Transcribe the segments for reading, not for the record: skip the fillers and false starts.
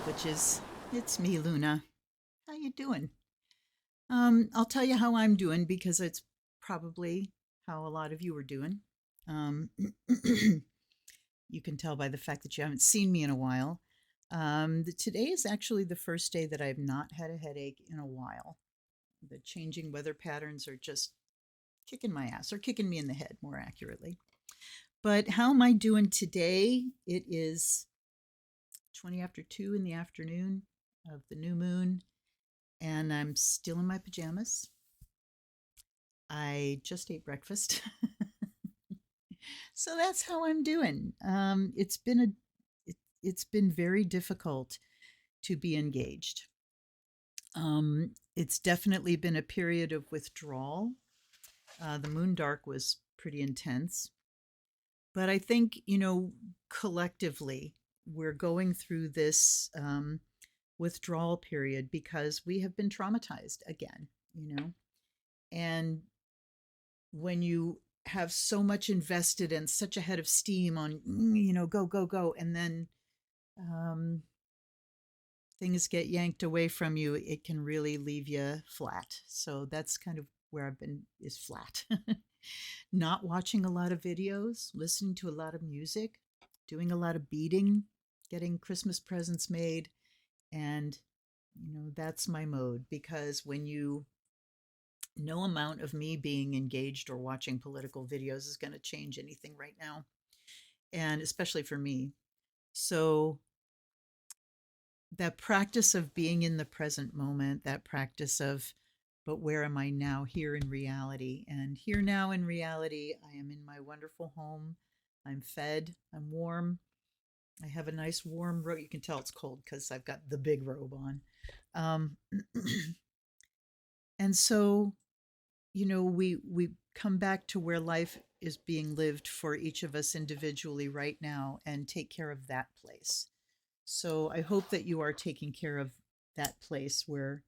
which is it's me, Luna. How you doing? I'll tell you how I'm doing because it's probably how a lot of you are doing. Um, you can tell by the fact that you haven't seen me in a while. Today is actually the first day that I've not had a headache in a while. The changing weather patterns are just kicking my ass, or kicking me in the head, more accurately. But how am I doing today? It is 20 after 2 in the afternoon of the new moon, and I'm still in my pajamas. I just ate breakfast. So that's how I'm doing. It's been very difficult to be engaged. It's definitely been a period of withdrawal. The moon dark was pretty intense, but I think collectively we're going through this withdrawal period because we have been traumatized again. And when you have so much invested and such a head of steam on, go, go, go, and then um, things get yanked away from you, it can really leave you flat. So that's kind of where I've been, is flat. Not watching a lot of videos, listening to a lot of music, doing a lot of beading, getting Christmas presents made. And, that's my mode, because when no amount of me being engaged or watching political videos is going to change anything right now, and especially for me. So, that practice of being in the present moment, that practice of, but where am I now, here in reality? And here now in reality, I am in my wonderful home. I'm fed, I'm warm. I have a nice warm robe. You can tell it's cold because I've got the big robe on. Um, and so we come back to where life is being lived for each of us individually right now, and take care of that place. So I hope that you are taking care of that place where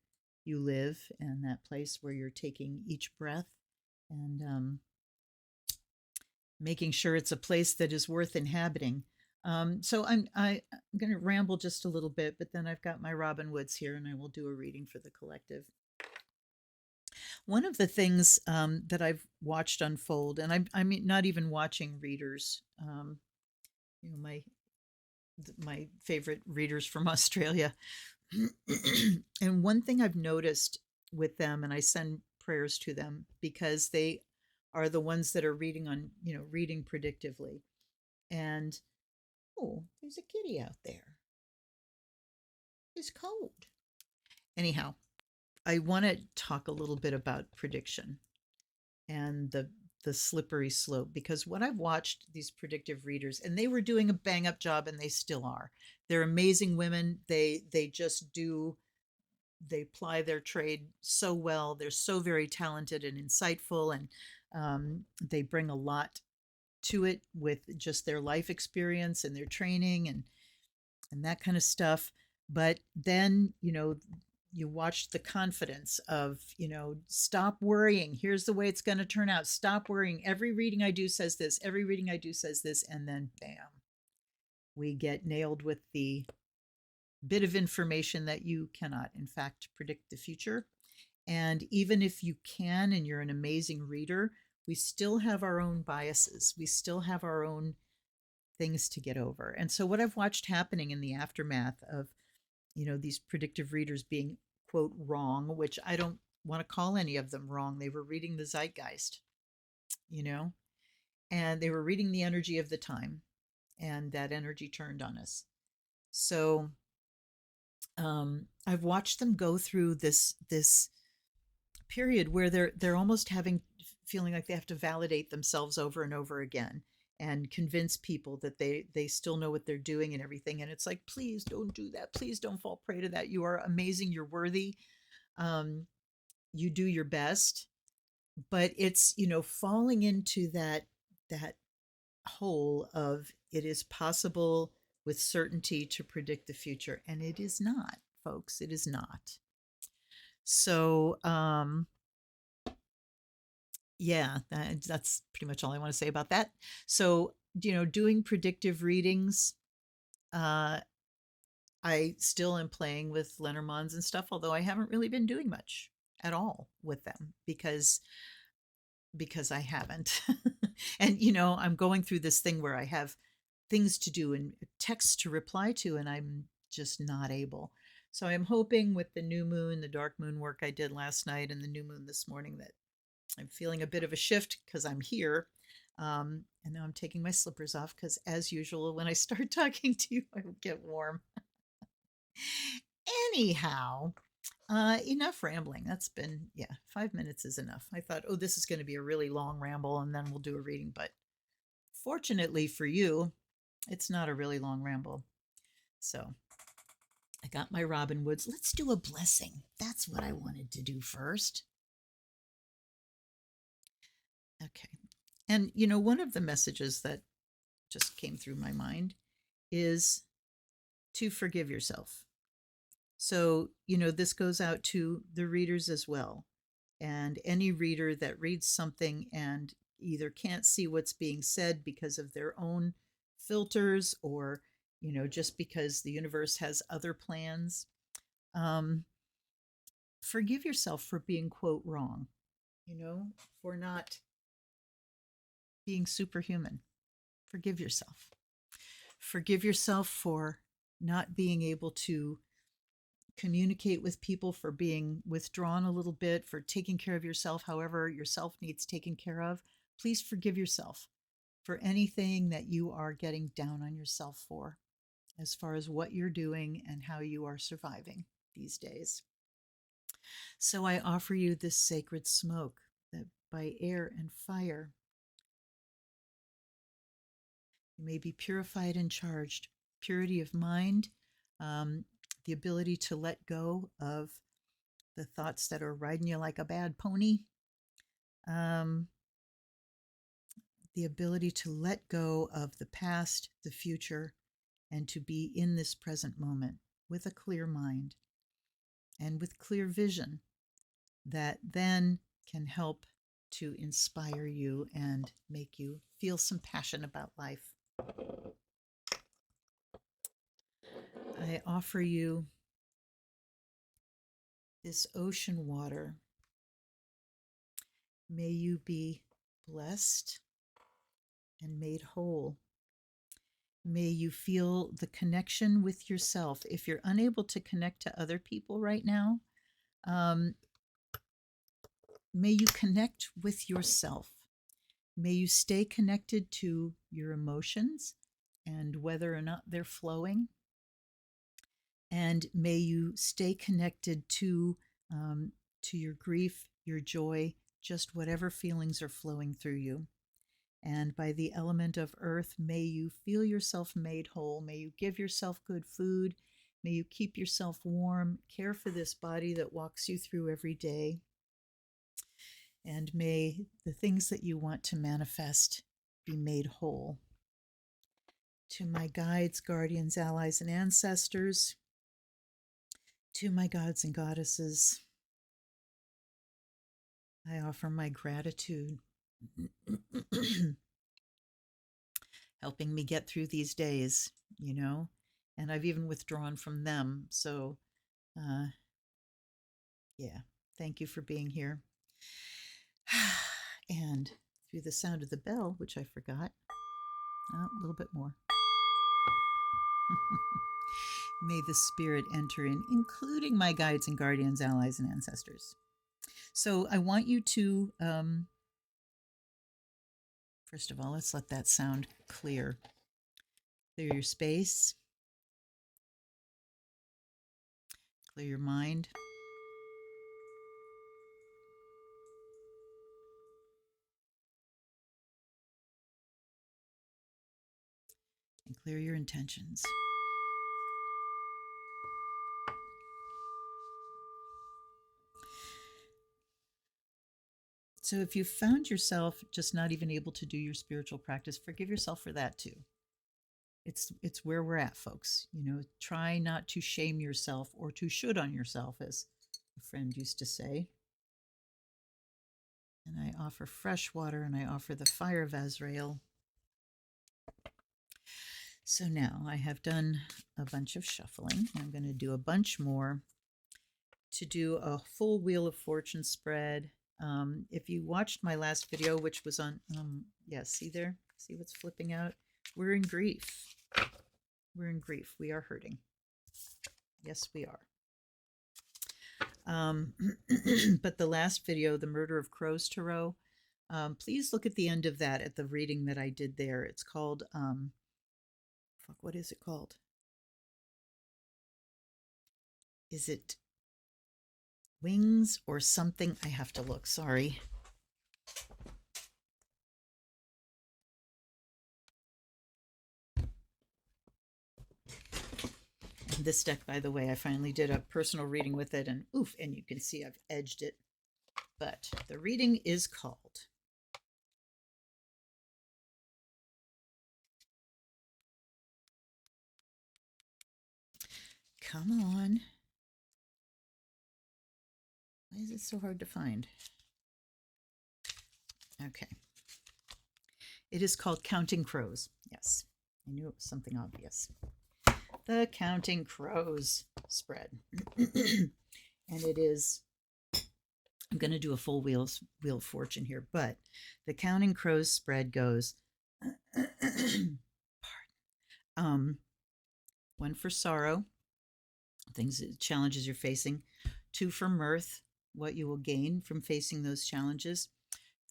you live, and that place where you're taking each breath, and making sure it's a place that is worth inhabiting. I'm going to ramble just a little bit, but then I've got my Robin Woods here, and I will do a reading for the collective. One of the things that I've watched unfold, and I'm not even watching readers, my favorite readers from Australia, and one thing I've noticed with them, and I send prayers to them because they are the ones that are reading predictively. And oh, there's a kitty out there. It's cold. Anyhow, I want to talk a little bit about prediction and the slippery slope, because what I've watched these predictive readers, and they were doing a bang up job, and they still are. They're amazing women. They just do, they ply their trade so well. They're so very talented and insightful, and they bring a lot to it with just their life experience and their training, and that kind of stuff. But then, you watch the confidence of, stop worrying. Here's the way it's going to turn out. Stop worrying. Every reading I do says this. Every reading I do says this. And then, bam, we get nailed with the bit of information that you cannot, in fact, predict the future. And even if you can, and you're an amazing reader, we still have our own biases. We still have our own things to get over. And so, what I've watched happening in the aftermath of, these predictive readers being, quote, wrong, which I don't want to call any of them wrong. They were reading the zeitgeist, you know, and they were reading the energy of the time, and that energy turned on us. So, I've watched them go through this period where they're almost feeling like they have to validate themselves over and over again, and convince people that they still know what they're doing and everything. And it's like, please don't do that. Please don't fall prey to that. You are amazing. You're worthy. You do your best. But it's, falling into that hole of, it is possible with certainty to predict the future, and it is not, folks. It is not. So yeah, that's pretty much all I want to say about that. So, doing predictive readings, uh, I still am playing with Lenormands and stuff, although I haven't really been doing much at all with them because I haven't. And I'm going through this thing where I have things to do and texts to reply to, and I'm just not able. So I'm hoping with the new moon, the dark moon work I did last night, and the new moon this morning that I'm feeling a bit of a shift because I'm here. And now I'm taking my slippers off because, as usual, when I start talking to you, I get warm. Anyhow, enough rambling. That's been, 5 minutes is enough. I thought, oh, this is going to be a really long ramble and then we'll do a reading. But fortunately for you, it's not a really long ramble. So I got my Robin Woods. Let's do a blessing. That's what I wanted to do first. Okay. And, one of the messages that just came through my mind is to forgive yourself. So, this goes out to the readers as well. And any reader that reads something and either can't see what's being said because of their own filters or, just because the universe has other plans, forgive yourself for being, quote, wrong, for not being superhuman. Forgive yourself. Forgive yourself for not being able to communicate with people, for being withdrawn a little bit, for taking care of yourself however yourself needs taken care of. Please forgive yourself for anything that you are getting down on yourself for, as far as what you're doing and how you are surviving these days. So I offer you this sacred smoke that by air and fire you may be purified and charged. Purity of mind, the ability to let go of the thoughts that are riding you like a bad pony, the ability to let go of the past, the future, and to be in this present moment with a clear mind and with clear vision that then can help to inspire you and make you feel some passion about life. I offer you this ocean water. May you be blessed and made whole. May you feel the connection with yourself. If you're unable to connect to other people right now, may you connect with yourself. May you stay connected to your emotions and whether or not they're flowing. And may you stay connected to your grief, your joy, just whatever feelings are flowing through you. And by the element of earth, may you feel yourself made whole. May you give yourself good food. May you keep yourself warm. Care for this body that walks you through every day. And may the things that you want to manifest be made whole. To my guides, guardians, allies, and ancestors, to my gods and goddesses, I offer my gratitude, helping me get through these days, and I've even withdrawn from them. So, thank you for being here. And through the sound of the bell, which I forgot, a little bit more. May the spirit enter in, including my guides and guardians, allies, and ancestors. So I want you to, first of all, let's let that sound clear. Clear your space. Clear your mind. And clear your intentions. So if you found yourself just not even able to do your spiritual practice, forgive yourself for that too. It's where we're at, folks. Try not to shame yourself or to should on yourself, as a friend used to say. And I offer fresh water and I offer the fire of Azrael. So now I have done a bunch of shuffling. I'm going to do a bunch more to do a full Wheel of Fortune spread. If you watched my last video, which was on, yeah, see there? See what's flipping out? We're in grief. We're in grief. We are hurting. Yes, we are. But the last video, the Murder of Crows Tarot, please look at the end of that, at the reading that I did there. It's called, what is it called? Is it Wings or something? I have to look, sorry. This deck, by the way, I finally did a personal reading with it, and oof, and you can see I've edged it. But the reading is called Come on. Why is it so hard to find? Okay. It is called Counting Crows. Yes, I knew it was something obvious. The Counting Crows spread. And it is, I'm going to do a full Wheel of Fortune here, but the Counting Crows spread goes, one for sorrow, things, challenges you're facing. 2 for mirth, what you will gain from facing those challenges.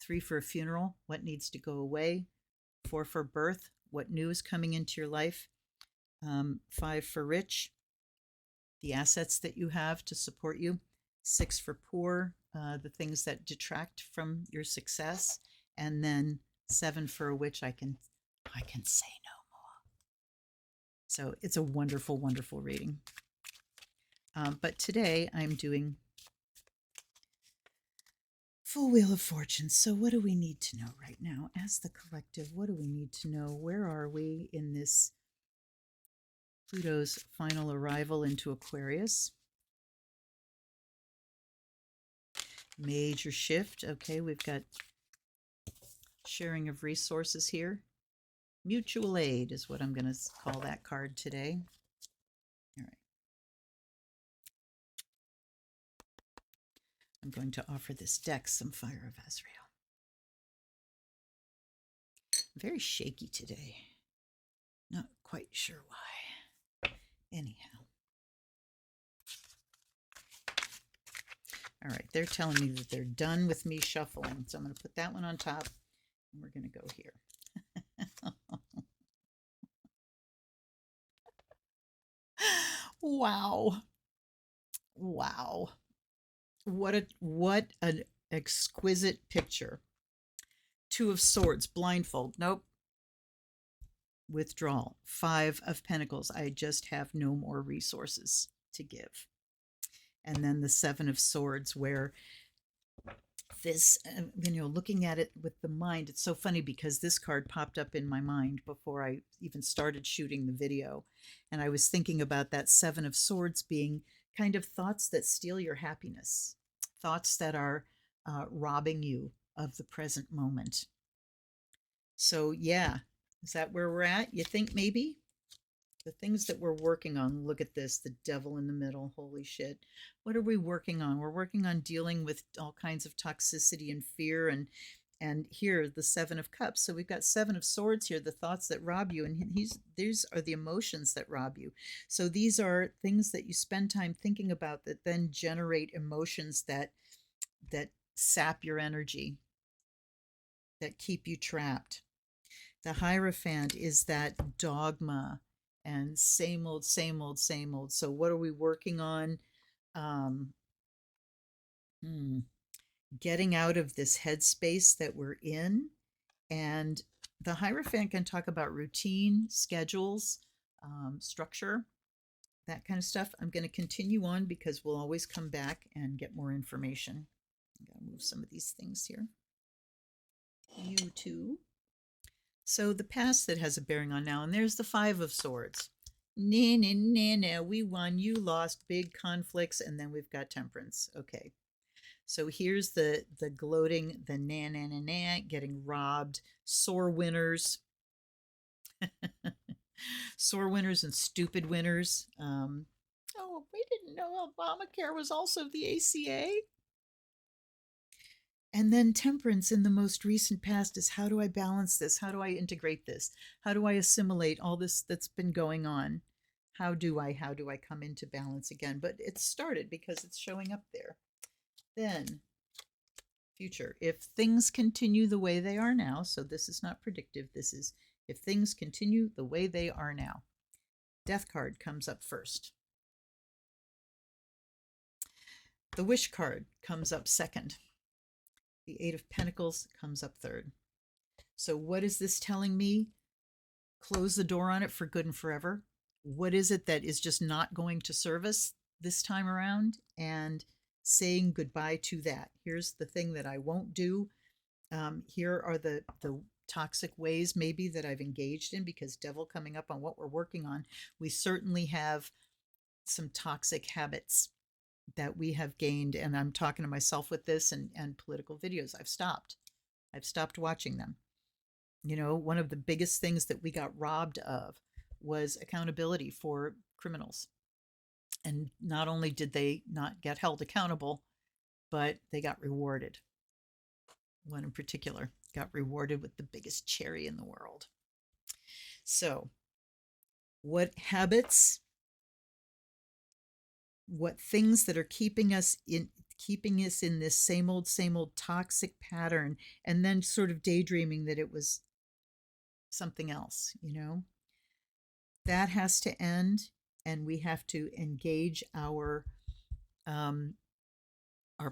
3 for a funeral, what needs to go away. 4 for birth, what new is coming into your life. 5 for rich, the assets that you have to support you. 6 for poor, the things that detract from your success. And then 7 for a witch, I can say no more. So it's a wonderful, wonderful reading. But today I'm doing full Wheel of Fortune. So what do we need to know right now as the collective? What do we need to know? Where are we in this Pluto's final arrival into Aquarius? Major shift. Okay, we've got sharing of resources here. Mutual aid is what I'm going to call that card today. All right. I'm going to offer this deck some Fire of Azrael. I'm very shaky today. Not quite sure why. Anyhow. All right, they're telling me that they're done with me shuffling. So I'm going to put that one on top, and we're going to go here. Wow. Wow. What an exquisite picture. 2 of Swords, blindfold. Nope. Withdrawal. 5 of Pentacles. I just have no more resources to give. And then the 7 of Swords, where this, looking at it with the mind, it's so funny because this card popped up in my mind before I even started shooting the video. And I was thinking about that 7 of Swords being kind of thoughts that steal your happiness, thoughts that are robbing you of the present moment. So yeah, is that where we're at? You think maybe? The things that we're working on, look at this, the devil in the middle, holy shit. What are we working on? We're working on dealing with all kinds of toxicity and fear, and here, the 7 of Cups. So we've got 7 of Swords here, the thoughts that rob you, and these are the emotions that rob you. So these are things that you spend time thinking about that then generate emotions that sap your energy, that keep you trapped. The Hierophant is that dogma and same old, same old, same old. So what are we working on? Getting out of this headspace that we're in. And the Hierophant can talk about routine, schedules, structure, that kind of stuff. I'm going to continue on because we'll always come back and get more information. I'm going to move some of these things here. You too. So the past that has a bearing on now, and there's the 5 of Swords. Nah, we won, you lost, big conflicts, and then we've got Temperance. Okay. So here's the gloating, the nah, getting robbed, sore winners. Sore winners and stupid winners. Oh, we didn't know Obamacare was also the ACA. And then temperance in the most recent past is, how do I balance this? How do I integrate this? How do I assimilate all this that's been going on? How do I come into balance again? But it started because it's showing up there. Then future. If things continue the way they are now, so this is not predictive, this is if things continue the way they are now. Death card comes up first. The Wish card comes up second. The Eight of Pentacles comes up third. So what is this telling me? Close the door on it for good and forever. What is it that is just not going to serve us this time around? And saying goodbye to that. Here's the thing that I won't do. Here are the toxic ways maybe that I've engaged in, because devil coming up on what we're working on. We certainly have some toxic habits that we have gained, and I'm talking to myself with this, and political videos. I've stopped watching them. You know, one of the biggest things that we got robbed of was accountability for criminals. And not only did they not get held accountable, but they got rewarded. One in particular got rewarded with the biggest cherry in the world. So, what habits, what things that are keeping us in this same old toxic pattern, and then sort of daydreaming that it was something else, you know? That has to end, and we have to engage our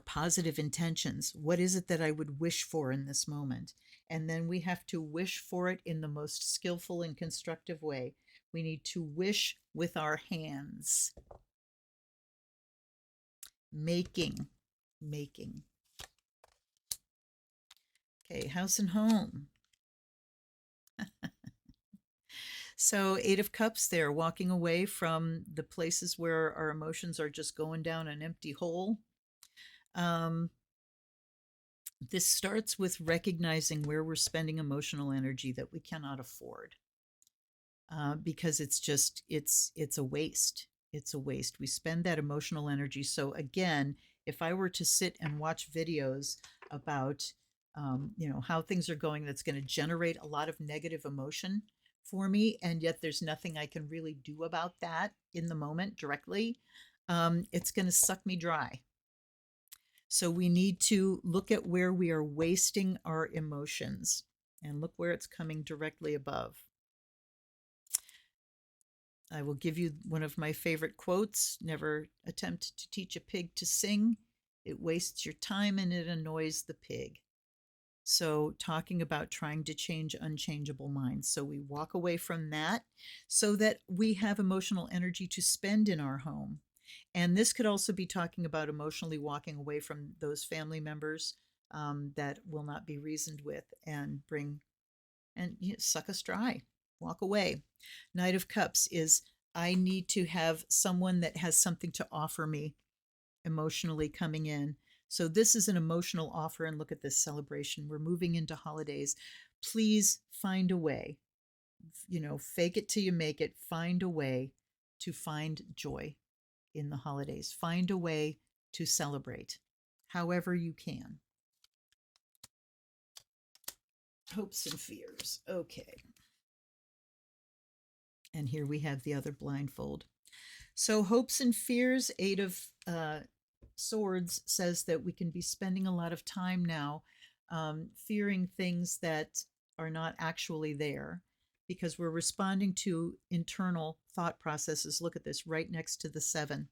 positive intentions. What is it that I would wish for in this moment? And then we have to wish for it in the most skillful and constructive way. We need to wish with our hands. Making. Okay, house and home. So, Eight of Cups there, walking away from the places where our emotions are just going down an empty hole. This starts with recognizing where we're spending emotional energy that we cannot afford, because it's a waste. It's a waste. We spend that emotional energy. So again, if I were to sit and watch videos about how things are going, that's going to generate a lot of negative emotion for me, and yet there's nothing I can really do about that in the moment directly, it's going to suck me dry. So we need to look at where we are wasting our emotions, and look where it's coming directly above. I will give you one of my favorite quotes: never attempt to teach a pig to sing. It wastes your time and it annoys the pig. So talking about trying to change unchangeable minds. So we walk away from that so that we have emotional energy to spend in our home. And this could also be talking about emotionally walking away from those family members that will not be reasoned with, and suck us dry, walk away. Knight of Cups is, I need to have someone that has something to offer me emotionally coming in. So this is an emotional offer, and look at this celebration. We're moving into holidays. Please find a way, fake it till you make it. Find a way to find joy in the holidays. Find a way to celebrate however you can. Hopes and fears. Okay. And here we have the other blindfold. So hopes and fears, Eight of Swords says that we can be spending a lot of time now fearing things that are not actually there, because we're responding to internal thought processes. Look at this, right next to the 7.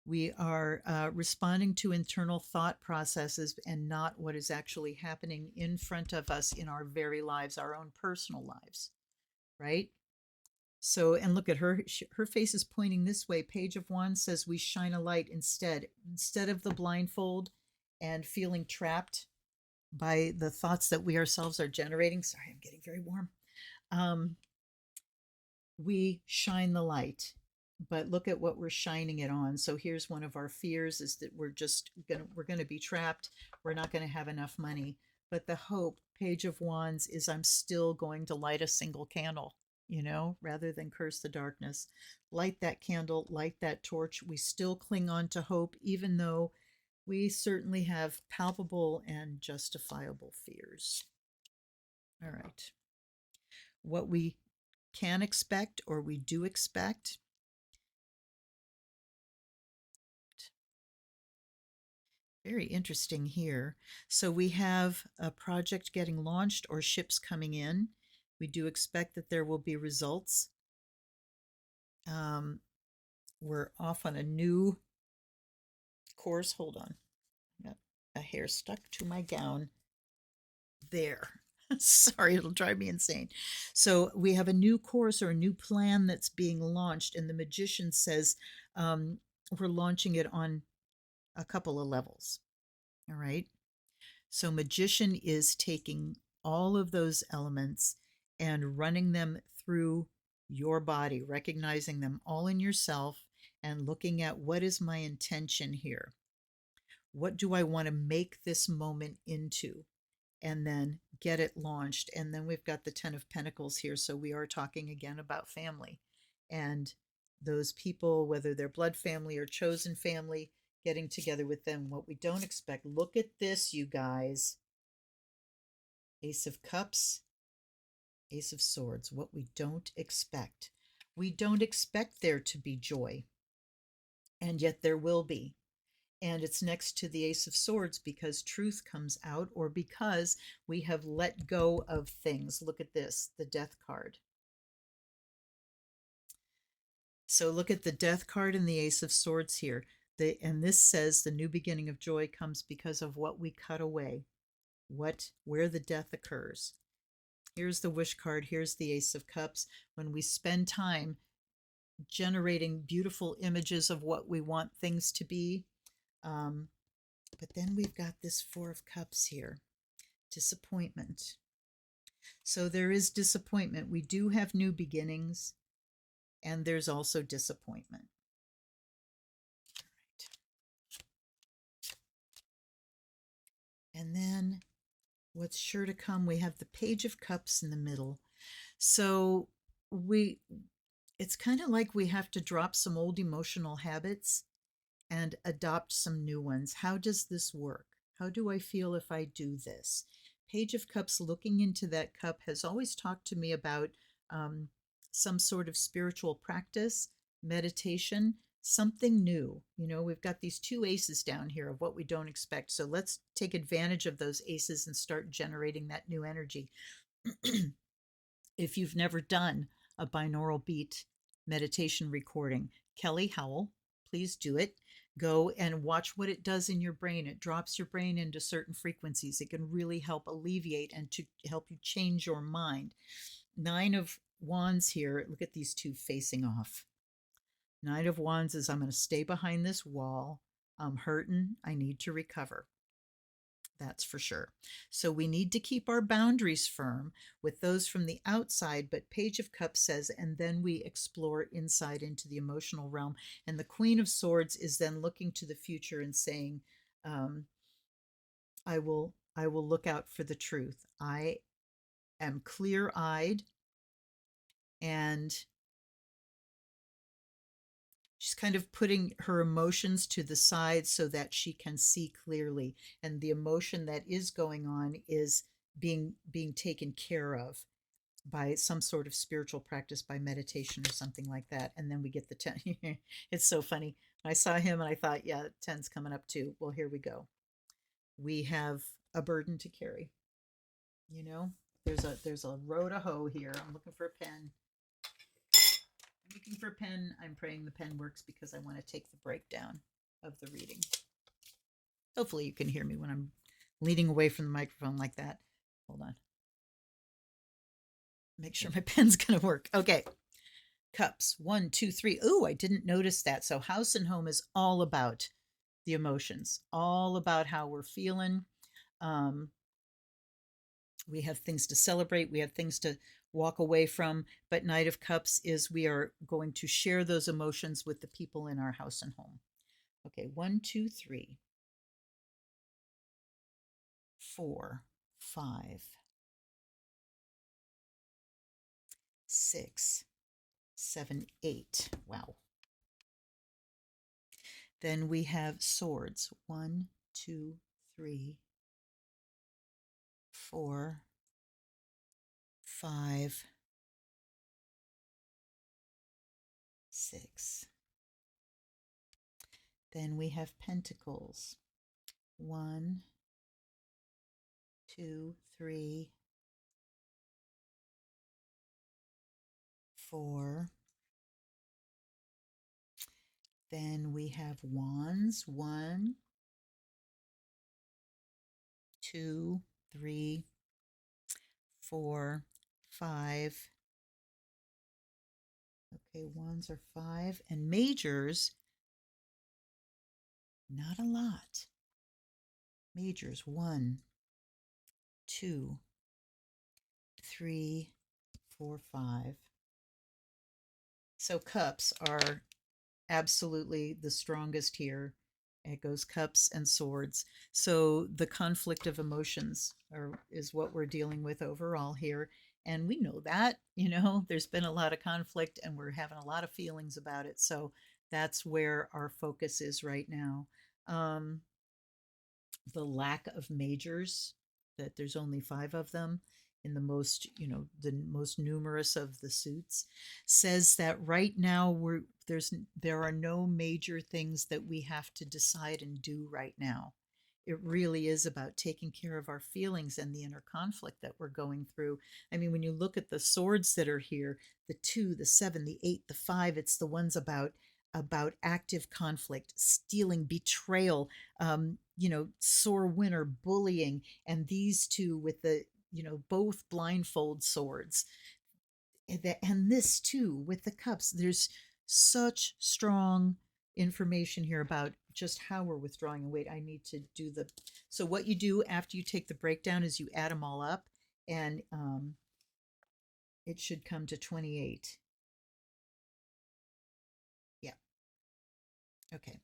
We are responding to internal thought processes and not what is actually happening in front of us in our very lives, our own personal lives, right? So, and look at her, her face is pointing this way. Page of Wands says we shine a light instead of the blindfold and feeling trapped by the thoughts that we ourselves are generating. Sorry, I'm getting very warm. We shine the light, but look at what we're shining it on. So here's one of our fears, is that we're going to be trapped. We're not going to have enough money. But the hope, Page of Wands, is I'm still going to light a single candle. rather than curse the darkness. Light that candle, light that torch. We still cling on to hope, even though we certainly have palpable and justifiable fears. All right. What we can expect, or we do expect. Very interesting here. So we have a project getting launched or ships coming in. We do expect that there will be results. We're off on a new course. Hold on. Got a hair stuck to my gown. There. Sorry, it'll drive me insane. So we have a new course or a new plan that's being launched, and the magician says we're launching it on a couple of levels. All right. So magician is taking all of those elements and running them through your body, recognizing them all in yourself and looking at what is my intention here? What do I want to make this moment into? And then get it launched. And then we've got the 10 of Pentacles here. So we are talking again about family and those people, whether they're blood family or chosen family, getting together with them. What we don't expect. Look at this, you guys. Ace of Cups, Ace of Swords. What we don't expect. We don't expect there to be joy. And yet there will be. And it's next to the Ace of Swords because truth comes out, or because we have let go of things. Look at this, the Death card. So look at the Death card and the Ace of Swords here. And this says the new beginning of joy comes because of what we cut away, where the death occurs. Here's the Wish card. Here's the Ace of Cups. When we spend time generating beautiful images of what we want things to be, but then we've got this Four of Cups here, disappointment. So there is disappointment. We do have new beginnings, and there's also disappointment. All right. And then what's sure to come, we have the Page of Cups in the middle. So it's kind of like we have to drop some old emotional habits and adopt some new ones. How does this work? How do I feel if I do this? Page of Cups, looking into that cup, has always talked to me about some sort of spiritual practice, meditation, something new. We've got these two aces down here of what we don't expect. So let's take advantage of those aces and start generating that new energy. If you've never done a binaural beat meditation recording, Kelly Howell, please do it. Go and watch what it does in your brain. It drops your brain into certain frequencies. It can really help alleviate and to help you change your mind. 9 of Wands here. Look at these two facing off. 9 of Wands is, I'm going to stay behind this wall. I'm hurting. I need to recover. That's for sure. So we need to keep our boundaries firm with those from the outside, but Page of Cups says, and then we explore inside into the emotional realm. And the Queen of Swords is then looking to the future and saying, I will look out for the truth. I am clear-eyed, and she's kind of putting her emotions to the side so that she can see clearly. And the emotion that is going on is being taken care of by some sort of spiritual practice, by meditation or something like that. And then we get the 10. It's so funny. I saw him and I thought, yeah, 10's coming up too. Well, here we go. We have a burden to carry. There's a row to hoe here. I'm looking for a pen. Looking for a pen. I'm praying the pen works because I want to take the breakdown of the reading. Hopefully you can hear me when I'm leaning away from the microphone like that. Hold on. Make sure my pen's going to work. Okay. Cups. 1, 2, 3. Oh, I didn't notice that. So house and home is all about the emotions, all about how we're feeling. We have things to celebrate. We have things to walk away from. But Knight of Cups is we are going to share those emotions with the people in our house and home. Okay, 1, 2, 3, 4, 5, 6, 7, 8. Wow. Then we have swords. 1, 2, 3, 4, 5, 6. Then we have pentacles. 1, 2, 3, 4. Then we have wands. 1, 2, 3, 4, 5. Okay, wands are 5. And majors, not a lot. Majors, 1, 2, 3, 4, 5. So cups are absolutely the strongest here. It goes cups and swords. So the conflict of emotions is what we're dealing with overall here. And we know that, there's been a lot of conflict and we're having a lot of feelings about it. So that's where our focus is right now. The lack of majors, that there's only 5 of them in the most numerous of the suits, says that right now there are no major things that we have to decide and do right now. It really is about taking care of our feelings and the inner conflict that we're going through. I mean, when you look at the swords that are here, the 2, the 7, the 8, the 5, it's the ones about active conflict, stealing, betrayal, sore winter, bullying, and these 2 with the, both blindfold swords. And this too with the cups. There's such strong information here about just how we're withdrawing. And wait, I need to do so what you do after you take the breakdown is you add them all up, and it should come to 28. Yeah. Okay.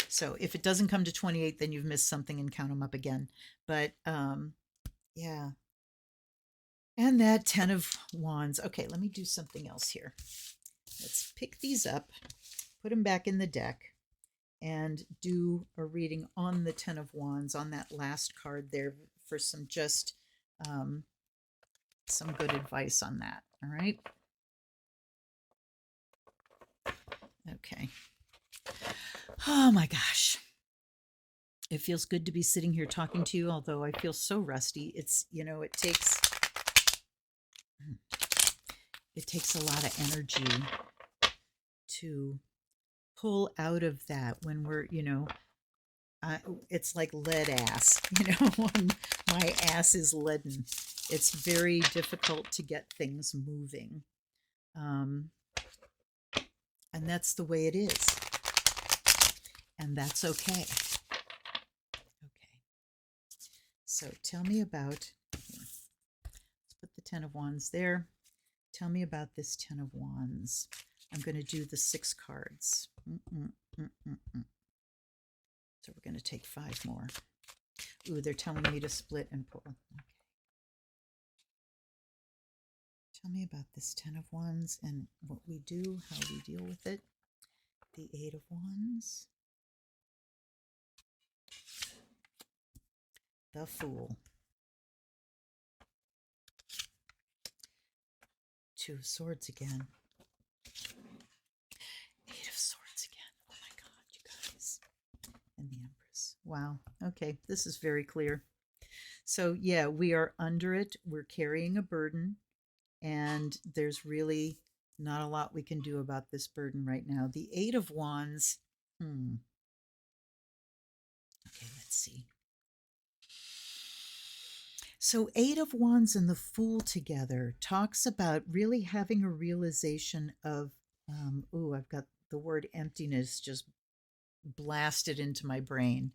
So if it doesn't come to 28, then you've missed something, and count them up again. But yeah. And that 10 of wands. Okay, let me do something else here. Let's pick these up, put them back in the deck, and do a reading on the 10 of wands, on that last card there, for some good advice on that. All right. Okay. Oh my gosh. It feels good to be sitting here talking to you, although I feel so rusty. It's, it takes a lot of energy to pull out of that when we're, it's like lead ass, when my ass is leaden. It's very difficult to get things moving. And that's the way it is. And that's okay. Okay. So tell me about, let's put the 10 of wands there. Tell me about this 10 of wands. I'm going to do the 6 cards. So we're going to take 5 more. Ooh, they're telling me to split and pull. Okay. Tell me about this 10 of wands and what we do, how we deal with it. The 8 of wands. The Fool. 2 of swords again. 8 of swords again. Oh my God, you guys. And the Empress. Wow. Okay, this is very clear. So yeah, we are under it. We're carrying a burden, and there's really not a lot we can do about this burden right now. The 8 of wands. Okay, let's see. So 8 of wands and the Fool together talks about really having a realization of, I've got the word emptiness just blasted into my brain.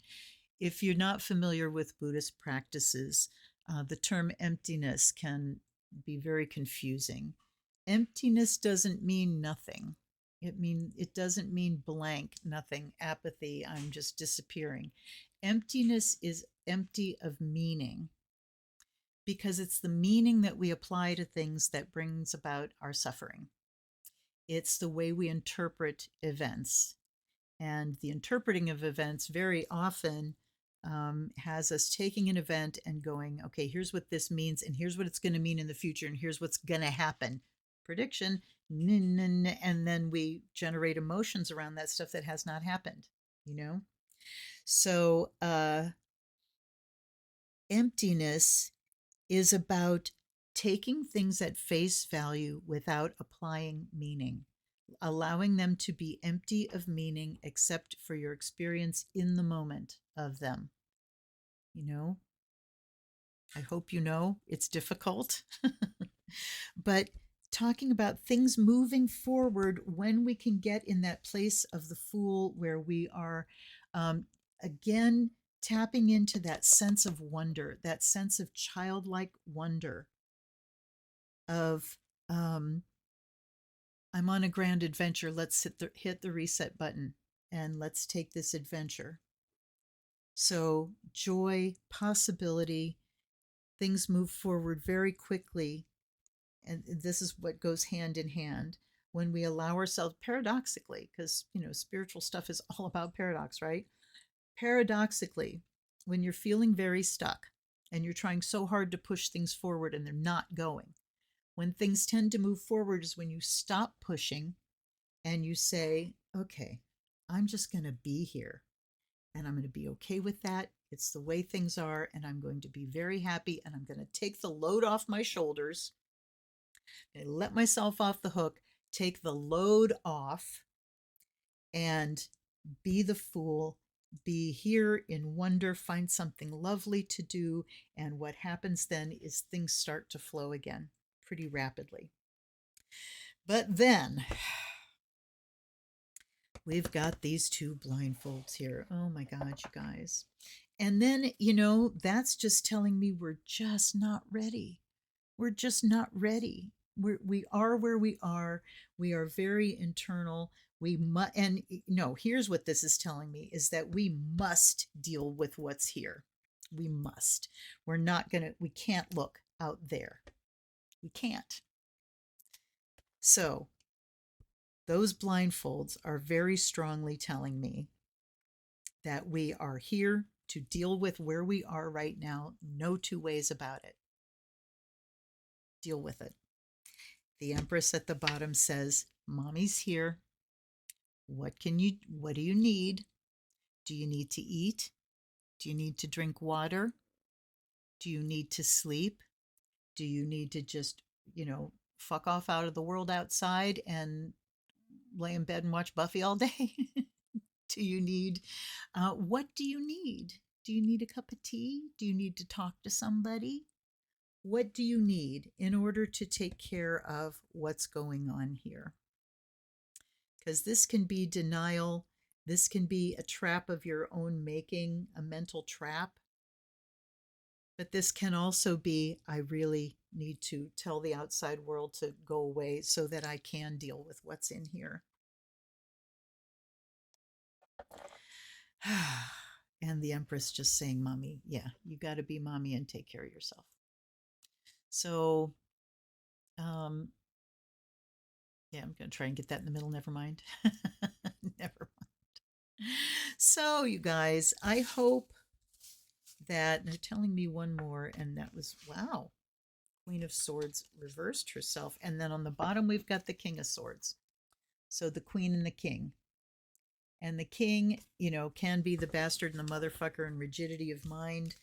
If you're not familiar with Buddhist practices, the term emptiness can be very confusing. Emptiness doesn't mean nothing. It doesn't mean blank, nothing, apathy, I'm just disappearing. Emptiness is empty of meaning. because it's the meaning that we apply to things that brings about our suffering. It's the way we interpret events. And the interpreting of events very often has us taking an event and going, okay, here's what this means, and here's what it's going to mean in the future, and here's what's going to happen. Prediction, and then we generate emotions around that stuff that has not happened, you know? So, emptiness is about taking things at face value without applying meaning, allowing them to be empty of meaning except for your experience in the moment of them. You know, I hope you know it's difficult, but talking about things moving forward when we can get in that place of the Fool where we are, again, tapping into that sense of wonder, that sense of childlike wonder of, I'm on a grand adventure. Let's hit the reset button and let's take this adventure. So, joy, possibility, things move forward very quickly. And this is what goes hand in hand when we allow ourselves, paradoxically, because, spiritual stuff is all about paradox, right? Paradoxically, when you're feeling very stuck and you're trying so hard to push things forward and they're not going, when things tend to move forward is when you stop pushing and you say, okay, I'm just going to be here and I'm going to be okay with that. It's the way things are, and I'm going to be very happy, and I'm going to take the load off my shoulders. I let myself off the hook, take the load off, and be the Fool, be here in wonder, find something lovely to do. And what happens then is things start to flow again pretty rapidly. But then we've got these two blindfolds here. Oh my God, you guys. And then, that's just telling me we're just not ready. We're just not ready. We are where we are. We are very internal. We must, and no, here's what this is telling me is that we must deal with what's here. We must. We can't look out there. We can't. So, those blindfolds are very strongly telling me that we are here to deal with where we are right now. No two ways about it. Deal with it. The Empress at the bottom says, Mommy's here. What do you need? Do you need to eat? Do you need to drink water? Do you need to sleep? Do you need to just, fuck off out of the world outside and lay in bed and watch Buffy all day? Do you need, what do you need? Do you need a cup of tea? Do you need to talk to somebody? What do you need in order to take care of what's going on here? Because this can be denial. This can be a trap of your own making, a mental trap. But this can also be, I really need to tell the outside world to go away so that I can deal with what's in here. And the Empress just saying, Mommy, yeah, you got to be mommy and take care of yourself. So, yeah, I'm going to try and get that in the middle. Never mind. Never mind. So, you guys, I hope that they're telling me one more, and that was, wow, Queen of Swords reversed herself. And then on the bottom, we've got the King of Swords. So the Queen and the King. And the King, can be the bastard and the motherfucker and rigidity of mind.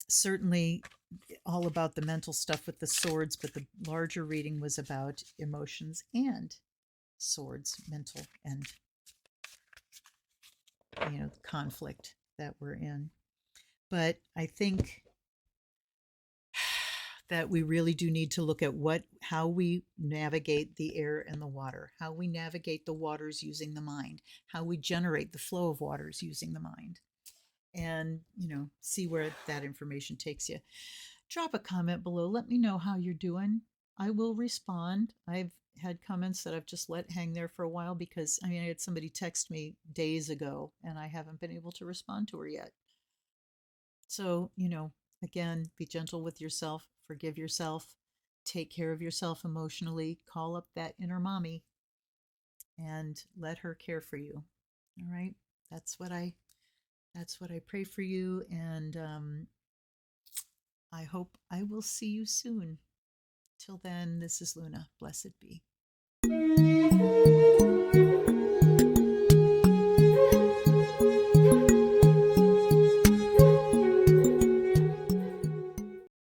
Certainly all about the mental stuff with the swords, but the larger reading was about emotions and swords, mental and, conflict that we're in. But I think that we really do need to look at how we navigate the air and the water, how we navigate the waters using the mind, how we generate the flow of waters using the mind, and, see where that information takes you. Drop a comment below. Let me know how you're doing. I will respond. I've had comments that I've just let hang there for a while because, I had somebody text me days ago and I haven't been able to respond to her yet. So, again, be gentle with yourself, forgive yourself, take care of yourself emotionally, call up that inner mommy and let her care for you. All right? That's what I pray for you, and I hope I will see you soon. Till then, this is Luna. Blessed be.